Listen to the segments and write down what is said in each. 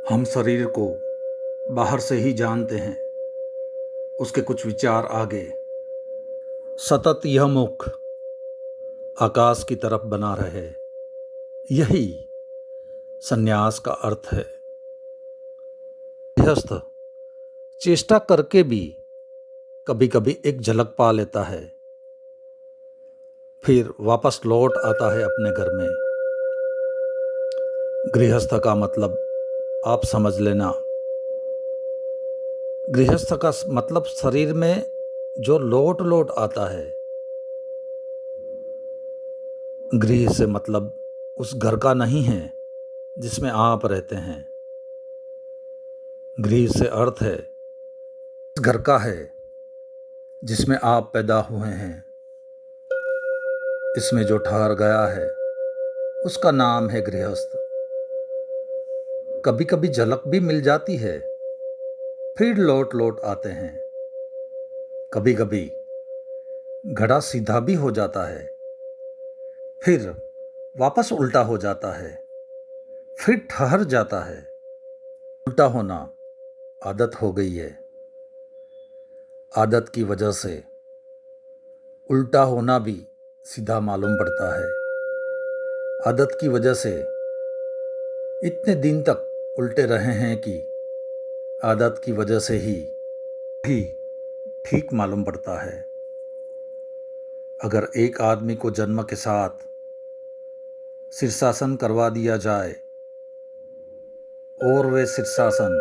हम शरीर को बाहर से ही जानते हैं, उसके कुछ विचार आगे। सतत यह मुख आकाश की तरफ बना रहे, यही संन्यास का अर्थ है। गृहस्थ चेष्टा करके भी कभी कभी एक झलक पा लेता है, फिर वापस लौट आता है अपने घर में। गृहस्थ का मतलब आप समझ लेना। गृहस्थ का मतलब शरीर में जो लोट लोट आता है। गृह से मतलब उस घर का नहीं है जिसमें आप रहते हैं। गृह से अर्थ है उस घर का है जिसमें आप पैदा हुए हैं। इसमें जो ठहर गया है उसका नाम है गृहस्थ। कभी कभी झलक भी मिल जाती है, फिर लौट लौट आते हैं। कभी कभी घड़ा सीधा भी हो जाता है, फिर वापस उल्टा हो जाता है, फिर ठहर जाता है। उल्टा होना आदत हो गई है। आदत की वजह से उल्टा होना भी सीधा मालूम पड़ता है। आदत की वजह से इतने दिन तक उल्टे रहे हैं कि आदत की वजह से ही ठीक मालूम पड़ता है। अगर एक आदमी को जन्म के साथ शीर्षासन करवा दिया जाए और वे शीर्षासन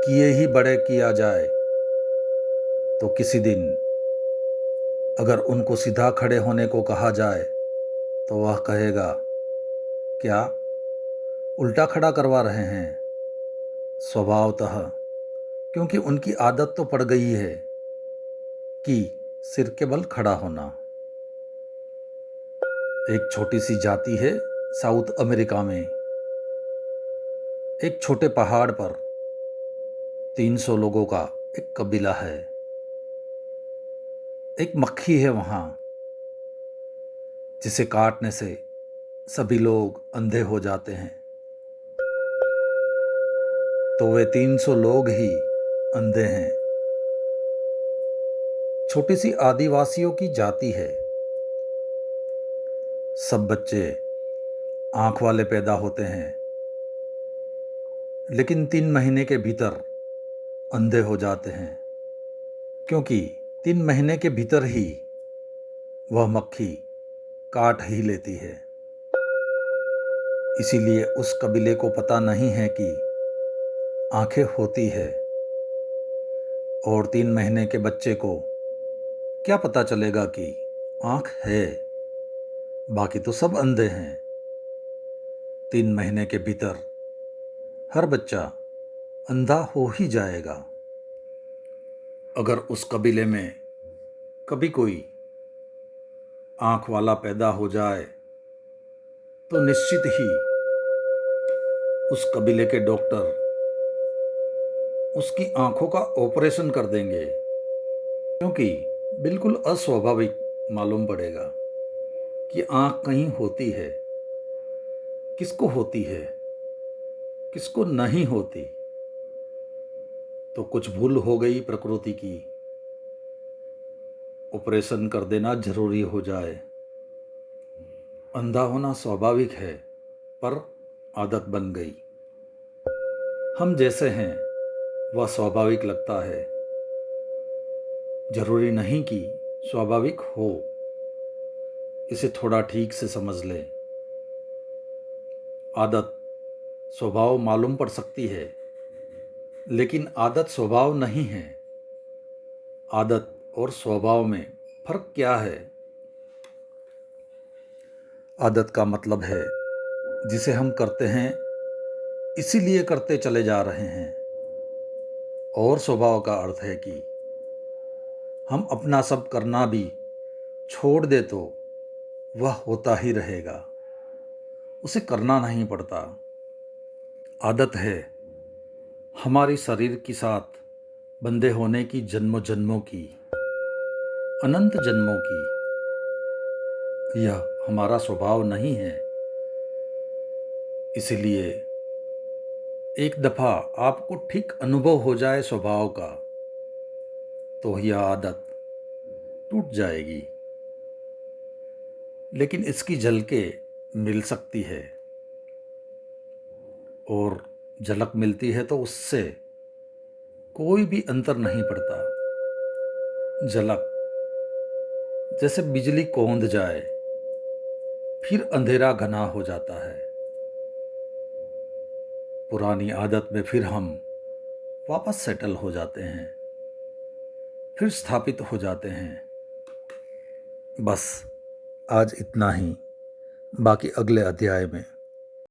किए ही बड़े किया जाए, तो किसी दिन अगर उनको सीधा खड़े होने को कहा जाए तो वह कहेगा, क्या उल्टा खड़ा करवा रहे हैं? स्वभावतः, क्योंकि उनकी आदत तो पड़ गई है कि सिर के बल खड़ा होना। एक छोटी सी जाति है साउथ अमेरिका में। एक छोटे पहाड़ पर 300 लोगों का एक कबीला है। एक मक्खी है वहाँ, जिसे काटने से सभी लोग अंधे हो जाते हैं। तो वे 300 लोग ही अंधे हैं। छोटी सी आदिवासियों की जाति है। सब बच्चे आंख वाले पैदा होते हैं, लेकिन 3 महीने के भीतर अंधे हो जाते हैं, क्योंकि 3 महीने के भीतर ही वह मक्खी काट ही लेती है। इसीलिए उस कबीले को पता नहीं है कि आंखें होती है, और 3 महीने के बच्चे को क्या पता चलेगा कि आंख है, बाकी तो सब अंधे हैं। 3 महीने के भीतर हर बच्चा अंधा हो ही जाएगा। अगर उस कबीले में कभी कोई आंख वाला पैदा हो जाए तो निश्चित ही उस कबीले के डॉक्टर उसकी आंखों का ऑपरेशन कर देंगे, क्योंकि बिल्कुल अस्वाभाविक मालूम पड़ेगा कि आंख कहीं होती है। किसको होती है, किसको नहीं होती? तो कुछ भूल हो गई प्रकृति की, ऑपरेशन कर देना जरूरी हो जाए। अंधा होना स्वाभाविक है, पर आदत बन गई। हम जैसे हैं वह स्वाभाविक लगता है, जरूरी नहीं कि स्वाभाविक हो। इसे थोड़ा ठीक से समझ ले। आदत स्वभाव मालूम पड़ सकती है, लेकिन आदत स्वभाव नहीं है। आदत और स्वभाव में फर्क क्या है? आदत का मतलब है जिसे हम करते हैं इसीलिए करते चले जा रहे हैं, और स्वभाव का अर्थ है कि हम अपना सब करना भी छोड़ दे तो वह होता ही रहेगा, उसे करना नहीं पड़ता। आदत है हमारी शरीर के साथ बंधे होने की, जन्मों जन्मों की, अनंत जन्मों की। यह हमारा स्वभाव नहीं है। इसलिए एक दफ़ा आपको ठीक अनुभव हो जाए स्वभाव का, तो यह आदत टूट जाएगी। लेकिन इसकी झलकें मिल सकती है, और झलक मिलती है तो उससे कोई भी अंतर नहीं पड़ता। झलक जैसे बिजली कौंध जाए, फिर अंधेरा घना हो जाता है। पुरानी आदत में फिर हम वापस सेटल हो जाते हैं, फिर स्थापित हो जाते हैं। बस आज इतना ही, बाकी अगले अध्याय में।